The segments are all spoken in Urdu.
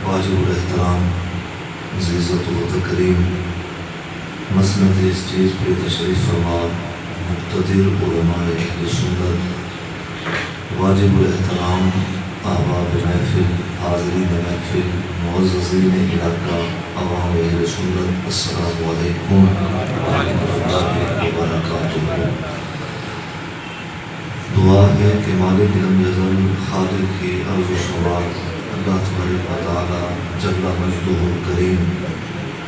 واجب الاحترام عزت و تکریم مسند اسٹیج پہ تشریف فرما مقتدر علماء اہل سنت، واجب الاحترام احباب محفل، حاضرین محفل، معززین علاقہ، عوام اہل سنت، السلام علیکم ورحمۃ اللہ وبرکاتہ۔ دعا ہے کہ مالک لم یزل خالق کی عرض و شمار اللہ تبارک و تعالی جل مجدہ الکریم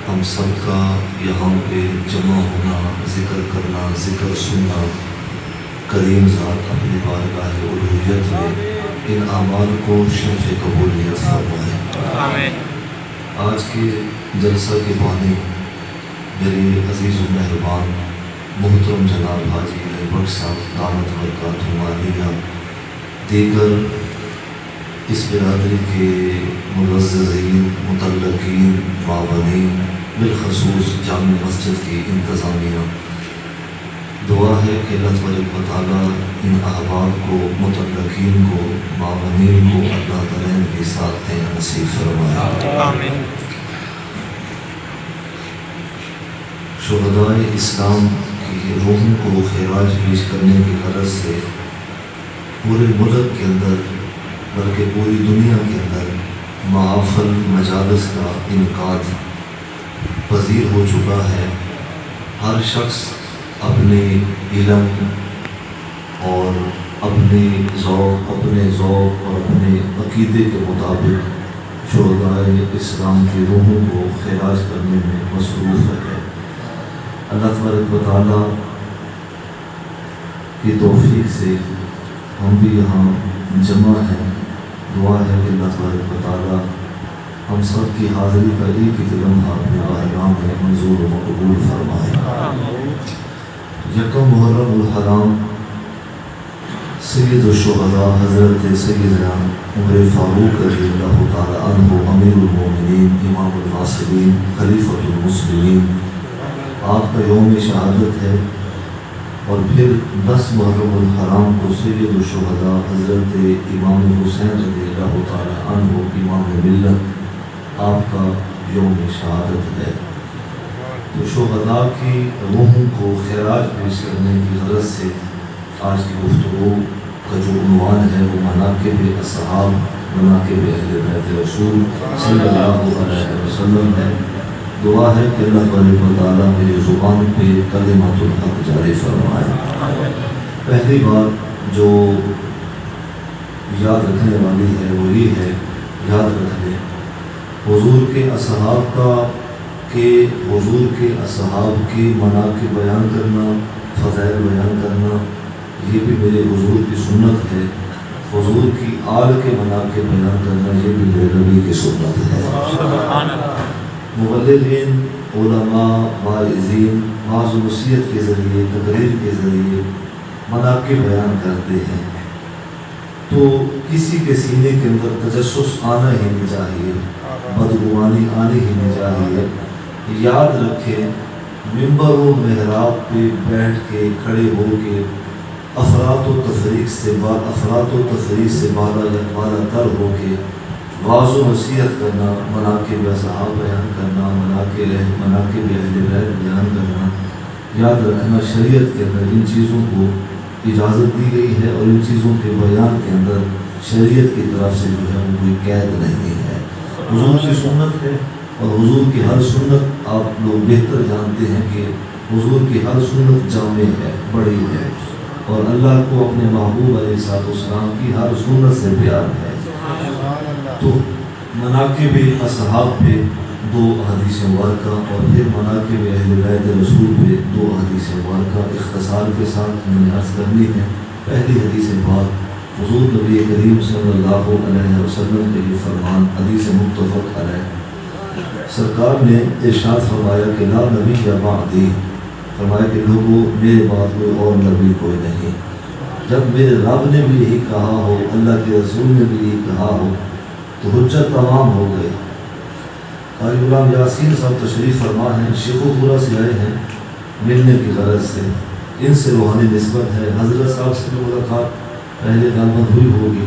ہم سب کا یہاں پہ جمع ہونا، ذکر کرنا، ذکر سننا، کریم ذات اپنی بارگاہ الوہیت میں ان اعمال کو شرف قبولیت فرمائے۔ آمین۔ آج کے جلسہ کے بانی میرے عزیز و مہربان محترم جناب حاجی بخش صاحب دامت برکاتہ عالیہ، دیگر اس برادری کے معززین، متعلقین، معاونین، بالخصوص جامع مسجد کی انتظامیہ، دعا ہے کہ اللہ تبارک و تعالیٰ ان احباب کو، متعلقین کو، معاونین کو اللہ تعالیٰ کے ساتھ نصیب فرمائے۔ آمین۔ شہدائے اسلام کی روحوں کو خراج پیش کرنے کی غرض سے پورے ملک کے اندر بلکہ پوری دنیا کے اندر محافل مجالس کا انعقاد پذیر ہو چکا ہے۔ ہر شخص اپنے علم اور اپنے ذوق اور اپنے عقیدے کے مطابق شہدائے اسلام کی روحوں کو خراج کرنے میں مصروف ہے۔ اللہ تبارک و تعالیٰ کی توفیق سے ہم بھی یہاں جمع ہیں۔ دعا ہے کہ اللہ تبارک و تعالیٰ ہم سب کی حاضری کا ایک ہی لمحہ اپنے بارگاہ میں منظور و مقبول فرمائے۔ یکم محرم الحرام سید الشہداء حضرت سیدنا عمر فاروق رضی اللہ تعالیٰ عنہ امیر المومنین، امام الواصلین، خلیفۃ المسلمین، آپ کا یوم شہادت ہے۔ اور پھر 10 محرم الحرام کو سید الشہداء حضرت امام حسین رضی اللہ تعالیٰ عنہ امام ملت، آپ کا یوم شہادت ہے۔ تو شہداء کی روحوں کو خراج پیش کرنے کی غرض سے آج کی گفتگو کا جو عنوان ہے وہ مناقب اصحاب، مناقب اہل بیت رسول صلی اللہ علیہ وسلم ہے۔ دعا ہے کہ اللہ تبارک و تعالیٰ میری زبان پہ کلمۃ الحق جاری فرمائے۔ پہلی بات جو یاد رکھنے والی ہے وہ یہ ہے، یاد رکھ لیں حضور کے اصحاب کے مناقب بیان کرنا، فضائل بیان کرنا، یہ بھی میرے حضور کی سنت ہے۔ حضور کی آل کے مناقب بیان کرنا یہ بھی میرے نبی کی سنت ہے۔ مبلغین، علماء، واعظین واعظ و نصیحت کے ذریعے، تقریر کے ذریعے مناقب بیان کرتے ہیں، تو کسی کے سینے کے اندر تجسس آنا ہی نہیں چاہیے، بدگمانی آنی ہی نہیں چاہیے۔ یاد رکھیں ممبر و محراب پہ بیٹھ کے، کھڑے ہو کے افراط و تفریق سے بالا تر ہو کے واعظ و نصیحت کرنا، مناقب اصحاب بیان کرنا، مناقب اہل بیت بیان کرنا، یاد رکھنا شریعت کے اندر ان چیزوں کو اجازت دی گئی ہے، اور ان چیزوں کے بیان کے اندر شریعت کی طرف سے جو ہے وہ کوئی قید نہیں ہے۔ حضور کی سنت ہے، اور حضور کی ہر سنت آپ لوگ بہتر جانتے ہیں کہ حضور کی ہر سنت جامع ہے، بڑی ہے، اور اللہ کو اپنے محبوب علیہ السلام کی ہر سنت سے پیار ہے۔ تو مناقب اصحاب پہ 2 احادیث مبارکہ، اور پھر مناقب اہل بیت رسول پہ 2 احادیث مبارکہ اختصار کے ساتھ میں نے عرض کرنی ہے۔ پہلی حدیث پاک حضور نبی کریم صلی اللہ علیہ وسلم کے یہ فرمان، حدیث متفق علیہ، سرکار نے ارشاد فرمایا کہ لا نبی یا بعدی، فرمایا کہ لوگوں میرے بعد کوئی اور نبی کوئی نہیں۔ جب میرے رب نے بھی یہی کہا ہو، اللہ کے رسول نے بھی یہی کہا ہو، تو حجت تمام ہو گئی۔ قاری غلام یاسین صاحب تشریف فرما ہیں، شیخ و پورا سے آئے ہیں ملنے کی غرض سے، ان سے روحانی نسبت ہے، حضرت صاحب سے بھی ملاقات پہلے غالباً ہوئی ہوگی۔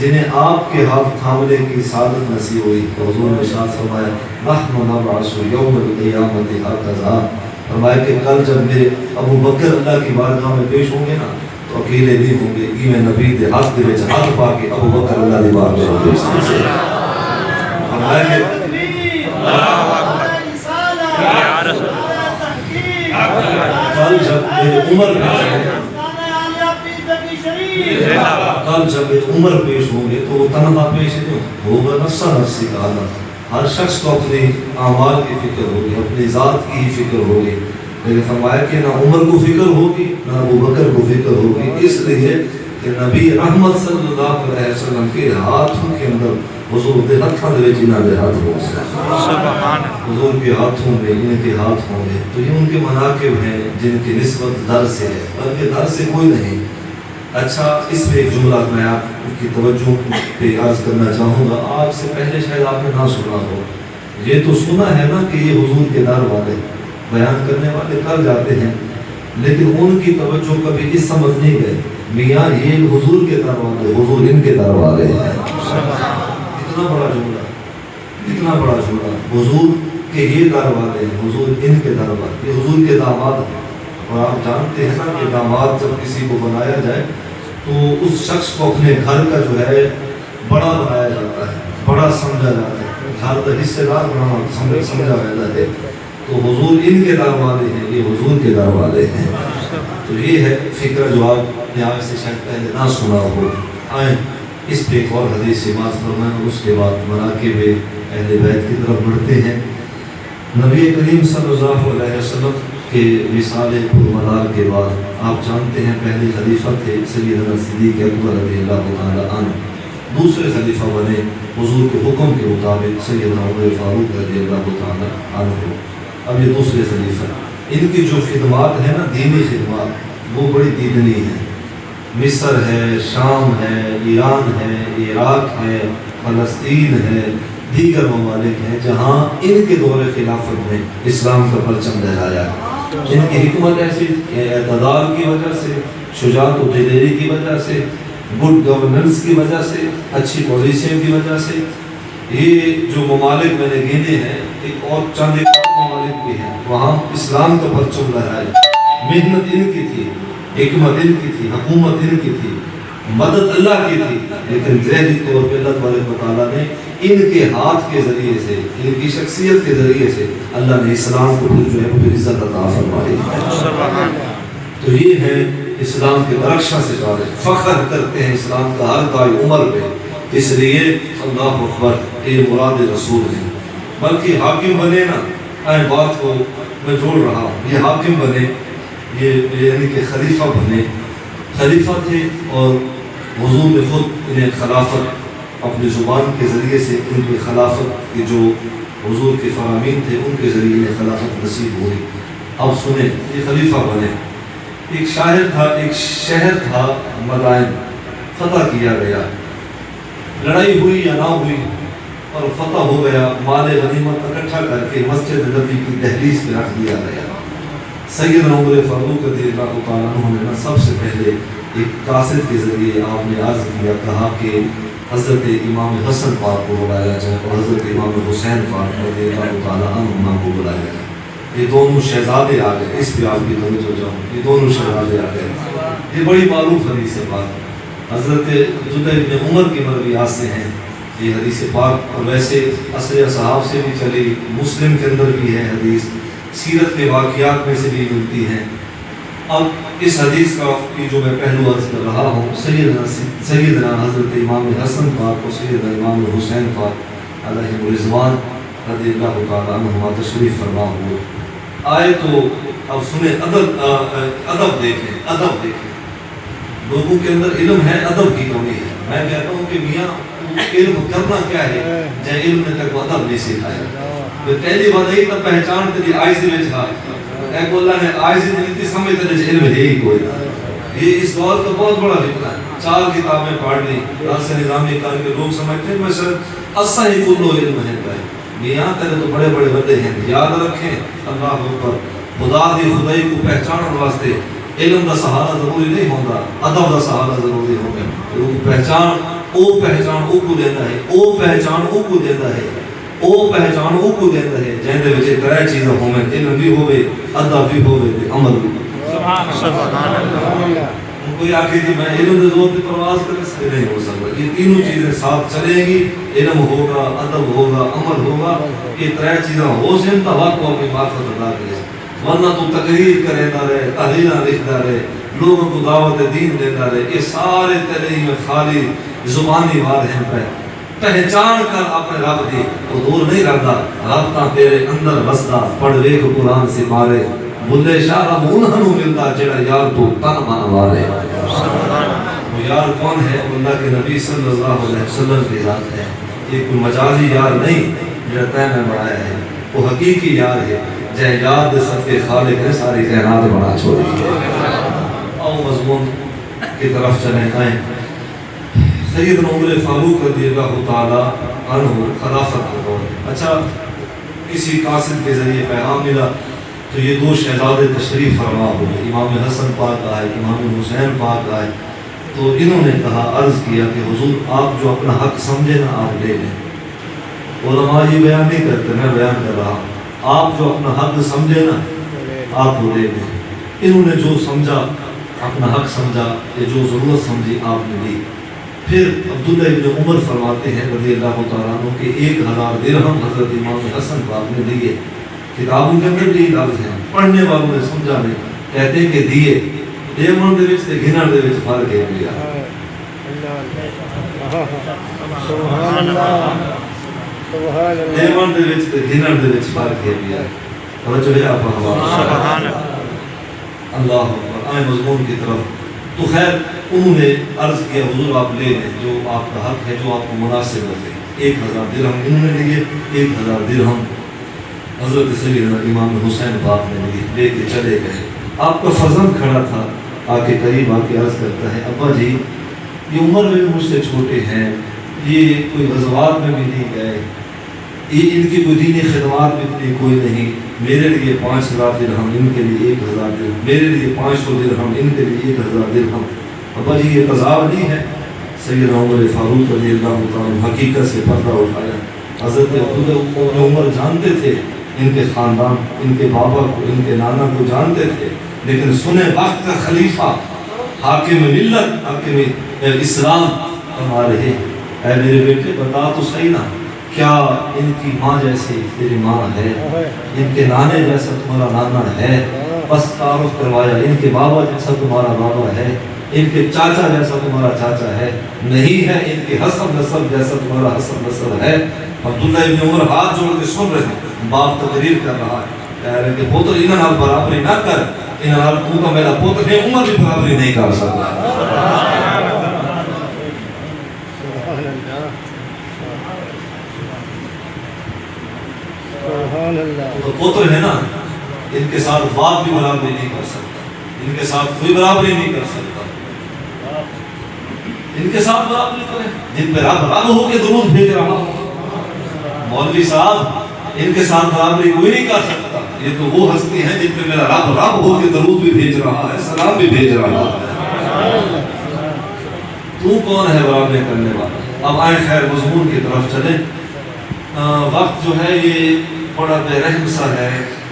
جنہیں آپ کے ہاتھ تھامنے کی سعادت نصیب ہوئی. تو حضور نے ارشاد فرمایا نحن نبعث یوم القیامت ہکذا، فرمایا کہ کل جب میرے ابو بکر اللہ کی بارگاہ میں پیش ہوں گے نا تو اکیلے نہیں ہوں گے، میں نبی دے ہاتھ دے وچ ہاتھ پا کے ابو بکر اللہ دی بارگاہ میں پیش ہوں گے. فرمایا کہ کل جب میرے عمر پیش ہوں گے تو وہ تنہا پیش نہیں ہوگا، نفسا نفسی کا عالم. ہر شخص کو اپنے اعمال کی فکر ہوگی، اپنی ذات کی ہی فکر ہوگی. لیکن فرمایا کہ نہ عمر کو فکر ہوگی نہ ابو بکر کو فکر ہوگی، اس لیے کہ نبی رحمت صلی اللہ علیہ وسلم کے ہاتھوں کے اندر حضور دے ہاتھوں دے جنہ دے ہاتھ ہو سبحان حضور کے ہاتھوں میں ان کے ہاتھ ہوں گے. تو یہ ان کے مناقب ہیں جن کی نسبت در سے ہے، بلکہ در سے کوئی نہیں. اچھا، اس میں ایک جملہ میں آپ کی توجہ پہ عرض کرنا چاہوں گا. آج سے پہلے شاید آپ نے نہ سنا ہو، یہ تو سنا ہے نا کہ یہ حضور کے در والے بیان کرنے والے کر جاتے ہیں، لیکن ان کی توجہ کبھی اس سمجھ نہیں گئے میاں یہ حضور کے در والے، حضور ان کے در والے ہیں. اتنا بڑا جملہ، اتنا بڑا جملہ، حضور کے یہ در والے ہیں، حضور ان کے در والے، یہ حضور کے داماد ہیں. اور آپ جانتے ہیں نا کہ داماد جب کسی کو بنایا جائے تو اس شخص کو اپنے گھر کا جو ہے بڑا بنایا جاتا ہے، بڑا سمجھا جاتا ہے، گھر کا حصے دار بنانا سمجھا جاتا ہے. تو حضور ان کے در والے ہیں، یہ حضور کے در والے ہیں. تو یہ ہے فکر جو آپ نے آج سے شاید پہلے نہ سنا ہو. آئیں اس پہ ایک اور حدیث سے بات فرمائیں اور اس کے بعد مناقب اہل بیت کی طرف بڑھتے ہیں. نبی کریم صلی اللہ علیہ وسلم کے وصال پرمدار کے بعد آپ جانتے ہیں پہلے خلیفہ تھے سیدنا صدیق اکبر رضی اللہ تعالیٰ عنہ، دوسرے خلیفہ بنے حضور کے حکم کے مطابق سیدنا عمر فاروق رضی اللہ تعالیٰ عنہ. اب یہ دوسرے خلیفہ، ان کی جو خدمات ہیں نا دینی خدمات، وہ بڑی دیدنی ہیں. مصر ہے، شام ہے، ایران ہے، عراق ہے، فلسطین ہے، دیگر ممالک ہیں جہاں ان کے دور خلافت میں اسلام کا پرچم لہرایا. ان کی حکمت ایسی اعتدال کی وجہ سے، شجاعت و دلیری کی وجہ سے، گڈ گورننس کی وجہ سے، اچھی پوزیشن کی وجہ سے. یہ جو ممالک میں نے گینے ہیں ایک اور چند ایک ممالک بھی ہیں وہاں اسلام کا پرچم لہرایا. محنت ان کی تھی، حکمت ان کی تھی، حکومت ان کی تھی، مدد اللہ کی تھی، لیکن ظاہری طور پہ اللہ تبارک و تعالیٰ نے ان کے ہاتھ کے ذریعے سے، ان کی شخصیت کے ذریعے سے اللہ نے اسلام کو پھر جو ہے وہ عزت عطا فرمائی. تو یہ ہے اسلام کے درخشاں سے جارے فخر کرتے ہیں اسلام کا ہر دائی عمر پہ، اس لیے اللہ اکبر یہ مراد رسول ہے. بلکہ حاکم بنے نا، اے بات کو میں جوڑ رہا ہوں، یہ حاکم بنے، یہ یعنی کہ خلیفہ بنے، خلیفہ تھے اور حضور نے خود انہیں خلافت اپنی زبان کے ذریعے سے، ان کی خلافت کے جو حضور کے فرامین تھے ان کے ذریعے انہیں خلافت نصیب ہوئی. اب سنیں، یہ خلیفہ بنے. ایک شاعر تھا، ایک شہر تھا مدائن، فتح کیا گیا، لڑائی ہوئی یا نہ ہوئی اور فتح ہو گیا. مال غنیمت اکٹھا کر کے مسجد نبی کی دہلیز پہ رکھ دیا گیا. سیدنا عمر فاروق رضی اللہ تعالیٰ عنہ نے سب سے پہلے ایک قاصد کے ذریعے آپ نے عرض کیا، کہا کہ حضرت امام حسن پاک کو بلایا جائے اور حضرت امام حسین پاک رضی اللہ تعالیٰ عنہ کو بلایا جائے. یہ دونوں شہزادے آ گئے، اس پہ آپ کی توجہ جاؤں، یہ دونوں شہزادے آ گئے. یہ بڑی معروف حدیث پاک حضرت جبیر بن عمر کی مرویات سے ہیں یہ حدیث پاک، اور ویسے عصر اصحاب سے بھی چلی، مسلم کے اندر بھی ہے حدیث، سیرت کے واقعات میں سے بھی ملتی ہیں. اب اس حدیث کا کی جو میں پہلو عرض کر رہا ہوں، سیدنا حضرت امام حسن پاک اور سیدنا امام حسین پاک علیہ رضوان رضی اللہ تعالیٰ عنہما تشریف فرما ہوئے آئے. تو اب سنیں، ادب دیکھیں، ادب دیکھیں. لوگوں کے اندر علم ہے، ادب کی کمی ہے. میں کہتا ہوں کہ میاں علم کرنا کیا ہے جہاں علم نے تک ادب نہیں سکھایا. پہلی بات یہی تب پہچان تیری آئزی میں چھا اے کو اللہ نے آئزی نہیں سمجھ تیرے علم ہے ہی کوئی. یہ اس دور کا بہت بڑا فتنہ ہے. 4 کتابیں پڑھ لی، درس نظامی کر کے لوگ سمجھتے ہیں میں سر اسا ہی کلو علم ہے بھائی. میاں تیرے تو بڑے بڑے بندے ہیں، یاد رکھیں اللہ اوپر خدا دی خدائی کو پہچاننے واسطے علم دا سہارا ضروری نہیں ہوتا، ادب دا سہارا ضروری ہوگا. لوگ پہچان او پہچان او کو دینا ہے، او پہچان او کو دینا ہے، او پہچان او کو دینا ہے جہاں دے وچے ترے چیزاں ہوویں، علم بھی ہوے، ادب بھی ہوے تے عمل بھی ہوے۔ سبحان اللہ۔ کوئی آکھے کہ میں علم دے زور پہ پرواز کرے سے نہیں ہو سکتا، یہ تینوں چیزیں ساتھ چلیں گی، علم ہوگا، ادب ہوگا، عمل ہوگا، یہ ترے چیزاں ہو سن تا وقت کو اپنی معرفت ادا کرے، ورنہ تو تقریر کرے نہ رہے، تحریراں لکھتا رہے، لوگوں کو دعوت دین دیتا رہے، یہ سارے تیرے میں خالی زبانی بات ہیں پہ پہچان کر اپنے رب دی وہ دور نہیں کرتا، رب تا تیرے اندر بستا، پڑھ ویکھ قرآن سے مارے، بلے شاہ رب انہوں ملتا جڑا یار تو تن من والے۔ وہ یار کون ہے؟ اللہ کے نبی صلی اللہ علیہ وسلم کی ذات ہے، یہ کوئی مجازی یار نہیں جڑا تے میں بنایا ہے، وہ حقیقی یار ہے جے یار دے صدقے خالق نے ساری کائنات بنا چھوڑی ہے۔ آؤ مضمون کی طرف چلیں آئیں۔ سیدنا عمر فاروق رضی اللہ تعالی عنہ خلافت کا دور۔ اچھا کسی قاصد کے ذریعے پیغام ملا تو یہ دو شہزادے تشریف فرما ہوئے، امام حسن پاک آئے، امام حسین پاک آئے، تو انہوں نے کہا، عرض کیا کہ حضور آپ جو اپنا حق سمجھے نا آپ لے لیں۔ علماء یہ بیان نہیں کرتے، میں بیان کر رہا ہوں، آپ جو اپنا حق سمجھے نا آپ وہ لے لیں۔ انہوں نے جو سمجھا اپنا حق سمجھا، یہ جو ضرورت سمجھی آپ نے دی۔ پھر عبداللہ ابن عمر فرماتے ہیں رضی اللہ تعالیٰ عنہ کہ 1000 درہم حضرت امام حسن پاک نے دیے۔ کتابوں کے اندر بھی لفظ ہیں، پڑھنے والوں نے سمجھا نہیں، کہتے ہیں کہ دیے، دیون دے وچ تے گھنن دے وچ فرق ہے لیا۔ دیون دے وچ تے گھنن دے وچ فرق ہے لیا۔ توجہ ہے آپ سبحان اللہ اکبر۔ آئیں مضمون کی طرف۔ تو خیر انہوں نے عرض کیا حضور آپ لے لیں جو آپ کا حق ہے، جو آپ کو مناسب رکھے۔ 1000 درہم انہوں نے لیے، 1000 درہم حضرت سیدنا امام حسین پاک نے لے کے چلے گئے۔ آپ کا فرزند کھڑا تھا، آ کے قریب آ کے عرض کرتا ہے، ابا جی یہ عمر میں مجھ سے چھوٹے ہیں، یہ کوئی غزوات میں بھی نہیں گئے، یہ ان کی کوئی دینی خدمات بھی اتنی کوئی نہیں، میرے لیے 5000 درہم، ان کے لیے 1000 درہم، میرے لیے 500 درہم، ان کے لیے 1000 درہم۔ ابا جی یہ تضاد نہیں ہے؟ سیدنا عمر فاروق رضی اللہ عنہ حقیقت سے پردہ اٹھایا۔ حضرت عبداللہ عمر جانتے تھے ان کے خاندان، ان کے بابا کو، ان کے نانا کو جانتے تھے، لیکن سنے وقت کا خلیفہ حاکم ملت، حاکم اسلام فرما رہے، اے میرے بیٹے بتا تو صحیح نا، کیا ان کی ماں جیسی تیری ماں ہے؟ ان کے نانے جیسا تمہارا نانا ہے؟ بس تعارف کروایا، ان کے بابا جیسا تمہارا بابا ہے، ان کے چاچا جیسا تمہارا چاچا ہے؟ نہیں ہے۔ ان کے حسب نسب جیسا تمہارا حسب نسب ہے؟ عبداللہ ابن عمر ہاتھ جوڑ کے سن رہے ہیں، باپ تقریر کر رہا ہے، کہہ رہے کہ پوتر انہاں نال برابری نہ کر، انہاں نال تو کا میرا پوتر ہے، عمر بھی برابری نہیں کر سکتا۔ تو پوتر ہے نا، ان کے ساتھ باپ بھی برابری نہیں کر سکتا، ان کے ساتھ کوئی برابری نہیں کر سکتا، ان کے ساتھ برابری کریں جن پہ رب ہو کے درود بھیج رہا ہوں۔ مولوی صاحب ان کے ساتھ برابری کوئی نہیں کر سکتا، یہ تو وہ ہستی ہیں جن پہ میرا رب ہو کے درود بھی بھیج رہا ہے، سلام بھی بھیج رہا ہے۔ تو کون ہے برابری کرنے والا؟ اب آئیں خیر مضمون کی طرف چلیں۔ وقت جو ہے یہ بڑا بے رحم سا ہے،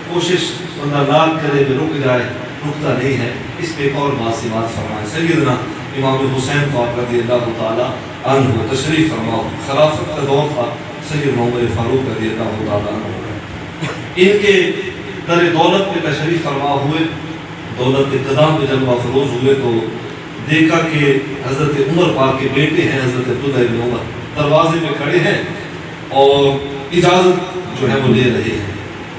کوشش بندہ لاکھ کرے بھی رک جائے، رکتا نہیں ہے۔ اس پہ ایک اور بات فرمائے، سیدنا امام حسین پاک رضی اللہ تعالی عنہ تشریف فرما، خلافت کا دور تھا، سیدنا عمر فاروق رضی اللہ تعالی عنہ ان کے در دولت پہ تشریف فرما ہوئے، دولت اقتدام پہ جب افروز ہوئے تو دیکھا کہ حضرت عمر پاک کے بیٹے ہیں حضرت عبداللہ ابن عمر دروازے پہ کھڑے ہیں اور اجازت جو ہے وہ لے رہے ہیں،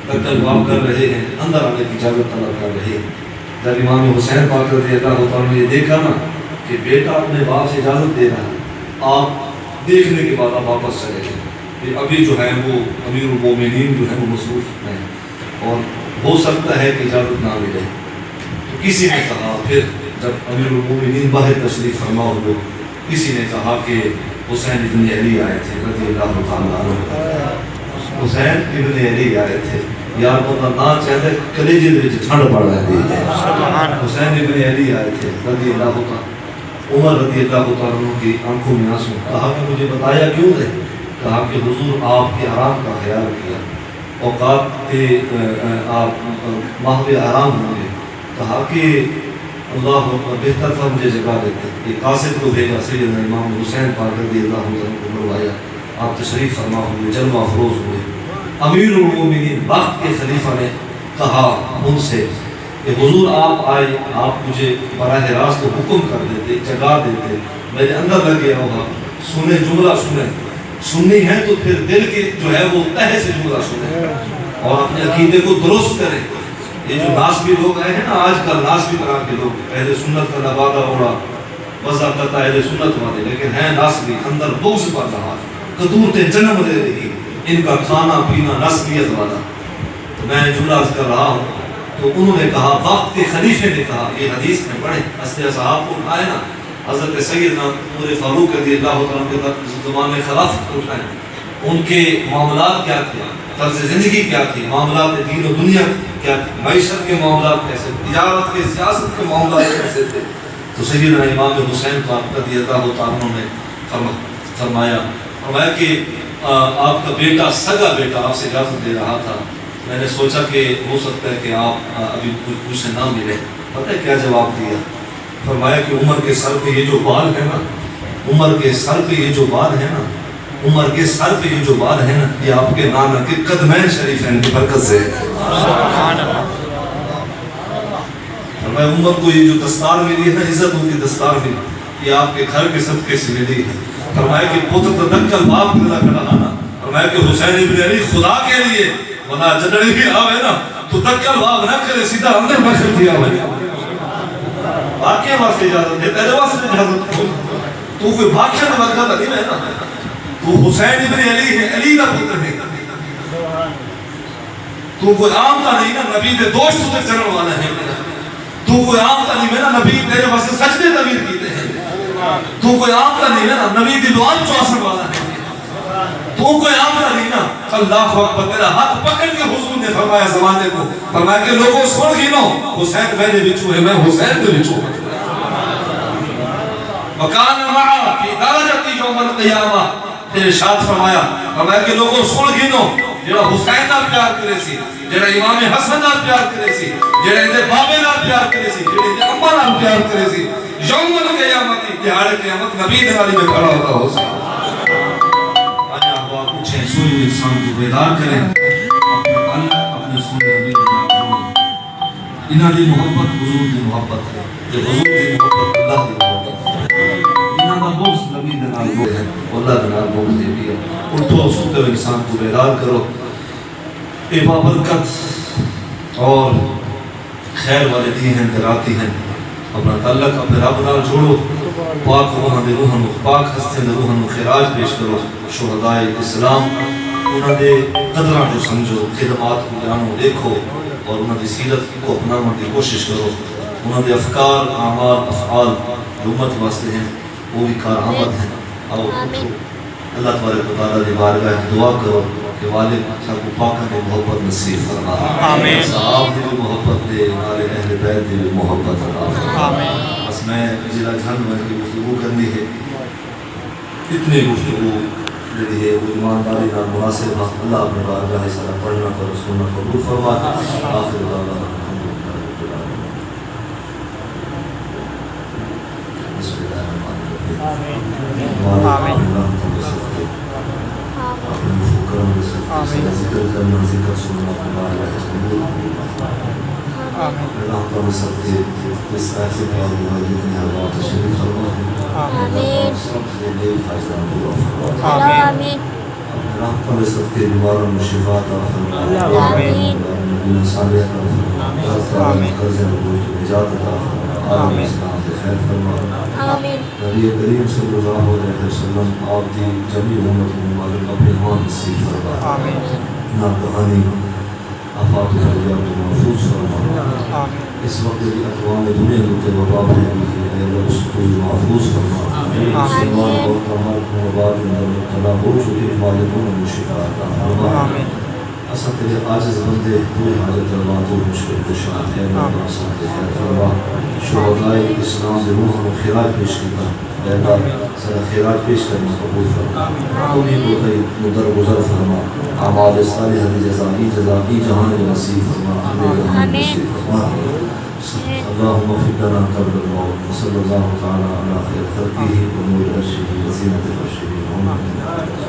تکل باب کر رہے ہیں، اندر آنے کی اجازت طلب کر رہے ہیں۔ جب امام حسین پاک رضی اللہ عنہ نے یہ دیکھا نا کہ بیٹا اپنے باپ سے اجازت دے رہا ہے، آپ دیکھنے کے بعد آپ واپس چلے گئے، ابھی جو ہے وہ امیر المومنین جو ہے وہ مصروف ہیں اور ہو سکتا ہے کہ اجازت نہ ملے۔ تو کسی نے کہا، پھر جب امیر المومنین باہر تشریف فرما ہوئے، کسی نے کہا کہ حسین ابن علی آئے تھے رضی اللہ تعالیٰ عنہ، حسین ابن علی آئے تھے، یار بندہ نہ چاہتے کلیجے دے وچ ٹھنڈ پڑ جاندی ہے، حسین ابن علی آئے تھے رضی اللہ تعالیٰ۔ عمر رضی اللہ تعالیٰ عنہ کی آنکھوں میں آنسو. کہا کہ مجھے بتایا کیوں ہے؟ کہا کہ حضور آپ کے آرام کا خیال کیا، اوقات کے آپ ماہو آرام ہوں گے. کہا کہ اللہ بہتر تھا مجھے جگہ دیتے. یہ قاصد کو بھیجا، سیدنا امام حسین پاک رضی اللہ عنہ کو بلوایا. آپ تشریف فرما ہوئے، جلوہ افروز ہوئے. امیر المومنین وقت کے خلیفہ نے کہا ان سے کہ حضور آپ آئے، آپ مجھے براہ راست حکم کر دیتے، جگہ دیتے، میرے اندر لگ گیا ہوگا. سنیں جملہ سنیں، سننی ہے تو پھر دل کے جو ہے وہ تہہ سے جملہ سنیں اور اپنے عقیدے کو درست کریں. یہ جو ناسبی لوگ آئے ہیں نا آج کل، ناسبی طرح کے لوگ، اہل سنت کا نبادہ اڑا وضع کرتا اہل سنت والے، لیکن ہیں ناسبی، اندر بغض پڑ رہا، قدورتیں جنم دے رہی، ان کا کھانا پینا نسبیت والا. تو میں جملہ عرض کر رہا ہوں. تو انہوں نے کہا، وقت کے خلیفے نے کہا، یہ حدیث میں پڑھیں، اصل صحاب کو اٹھائے نا، حضرت سیدنا عمر فاروق رضی اللہ عنہ کے زمان میں خلافت اٹھائے. ان کے معاملات کیا تھے، طرز زندگی کیا تھی، معاملات دین و دنیا کیا تھی، معیشت کے معاملات کیسے، تجارت کے، سیاست کے معاملات کیسے تھے. تو سیدنا امام حسین رضی اللہ عنہ نے فرمایا کہ آپ کا بیٹا، سگا بیٹا آپ سے اجازت دے رہا تھا. میں نے سوچا کہ ہو سکتا ہے کہ آپ ابھی مجھ سے نہ ملے. پتہ ہے کیا جواب دیا؟ فرمایا کہ عمر کے سر پہ یہ جو بال ہے نا، عمر کے سر پہ یہ جو بال ہے نا، عمر کے سر پہ یہ جو بال ہے نا، یہ آپ کے نانا کے قدمین شریفین کی برکت سے ہے. فرمایا عمر کو یہ جو دستار ملی ہے نا، عزت ان کی دستار ملی، یہ آپ کے گھر کے صدقے سے ملی ہے. فرمایا کہ پتر تدکل باپ ملا کھڑا نا. فرمایا کہ حسین ابن علی خدا کے لیے ورنہ جنڑی بھی آوے نا تو دکل باپ نہ کرے، سیدھا اندر بخر دیا ہوئے. باقی واسطے اجازت ہے، تیرے واسطے اجازت ہے. تو کوئی باقی میں برکت علی ہے نا، تو حسین ابن علی ہے، علی کا پتر ہے. تو کوئی عام تا نہیں نا، نبی دے دوست تک چلن والا ہے. تو کوئی عام تا نہیں نا، نبی تیرے واسطے سجدے طویل کیتے ہیں. تو کوئی عام تا نہیں نا، نبی دی دعا چوسن والا ہے. تو کوئی عام تا نہیں نا. اللہ اکبر، تیرا ہاتھ پکڑ کے حضور نے فرمایا زمانے کو، فرمایا کہ لوگوں سن گنو، حسین میرے بچو ہے، میں حسین کے بچو ہوں. وکان معا فی درجتی یوم القیامہ. پھر ارشاد فرمایا کہ لوگوں سن گنو، جڑا حسین نال پیار کرے سی، جڑا امام حسن نال پیار کرے سی، جڑا اندے بابے نال پیار کرے سی، جڑا اندے اماں نال پیار کرے سی، یوم القیامت دہاڑ قیامت نبی دے والی میں کھڑا ہوتا ہو سی. آج آپ پوچھیں، سوئی انسان کو بیدار کریں، اپنے اللہ اپنے سونے نبی کے نام جوڑو. انہاں دی محبت حضور دی محبت ہے، کہ حضور دی محبت اللہ دی محبت ہے. انہاں دا بغض نبی دے نال بغض ہے، اللہ دے نال بغض ہے بھی ہے. اٹھو، سوتے ہوئے انسان کو بیدار کرو. اے بابرکت اور خیر والے دی ہیں، دراتی ہیں. اپنا تعلق اپنے رب نال جوڑو. پاک روحاں دے روحاں نو، پاک ہستے دے روحاں نو خراج پیش کرو. شہدائے اسلام انہاں دے قدراں کو سمجھو، خدمات کو جانو، دیکھو اور انہاں دی سیرت کو اپنانے کی کوشش کرو. انہاں دے افکار، اعمال، افعال جو امت واسطے ہیں وہ بھی کارآمد ہیں. آؤ اللہ تبارک و تعالیٰ دی بارگاہ دعا کرو کہ والد کو پاکاں دی محبت نصیب فرما، صحاب دی محبت دے، نال اہل بیت دی محبت عطا. بس میں ضلع جھنگ میں کی گفتگو کرنی ہے. اتنی گفتگو جڑی ہے وہ ایمانداری نال مناسب ہے. اللہ اپنے بارگاہ سارا پڑھنا پر سننا قبول فرما. آخر دعوانا الحمدللہ رب العالمین. بسم اللہ الرحمن الرحیم. آمین. اپنے فکروں کے ساتھ ذکر کرنا، ذکر سننا ہمارا قبول. اللہ تعالی سب کے اس ایسے کام میں جتنے حالات تشریف فرما ہے. آمین. سب سے نیک فائدہ ہوا فرما. آمین. اللہ تعالی سب کے بیماروں میں شفا عطا فرما. آمین. نبی صالح عطا فرما. آمین. قرض بوجھ نجات عطا فرما. آمین. اسلام سے خیر فرما. آمین. نبی کریم صلی اللہ علیہ وسلم آپ دی جمیع امت مبارک اپنے ایمان نصیب فرما. آمین. ناگہانی آفات و خیرات محفوظ فرما. اس وقت بھی اقوام دنیا کے وبا پھیلی ہے، اے اللہ اس کو محفوظ فرما. مسلمان اور کمال کو وبا کے اندر مبتلا ہو چکے مالکوں میں شفا عطا فرما. اصل تیرے عاجز بندے کوئی حاجت روا تو مشکل کشا ہے اللہ آسان دے خیر فرما شہدائے اسلام دے روح ہم خیرات پیش کیتا اے اللہ سارا خیرات پیش کرنا قبول فرما انہیں کو کئی مدر گزر فرما اعمال صالحہ دی جزائی جہان نصیب فرما ہمیں نصیب فرما اللهم اغفر لنا قبل الموت وصلى الله تعالى على خير خلقه ونور عرشه وزينة عرشه